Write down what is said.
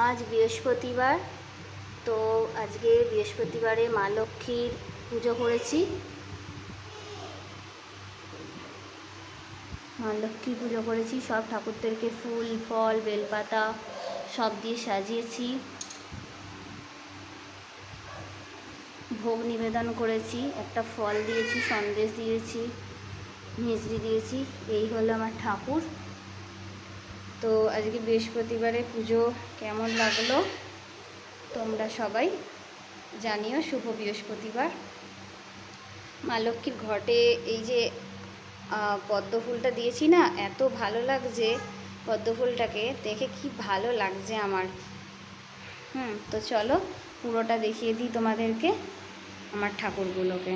আজ বৃহস্পতিবার। তো আজকে বৃহস্পতিবারে মা লক্ষ্মীর পুজো করেছি। মা লক্ষ্মীর পুজো করেছি, সব ঠাকুরদেরকে ফুল ফল বেলপাতা সব দিয়ে সাজিয়েছি, ভোগ নিবেদন করেছি, একটা ফল দিয়েছি, সন্দেশ দিয়েছি, মিষ্টি দিয়েছি। এই হলো আমার ঠাকুর। তো আজকে বৃহস্পতিবারে পুজো কেমন লাগলো তোমরা সবাই জানিও। শুভ বৃহস্পতিবার। মা লক্ষ্মীর ঘটে এই যে পদ্ম ফুলটা দিয়েছি না, এত ভালো লাগছে পদ্ম ফুলটাকে দেখে, কি ভালো লাগছে আমার। তো চলো পুরোটা দেখিয়ে দিই তোমাদেরকে, আমার ঠাকুরগুলোকে।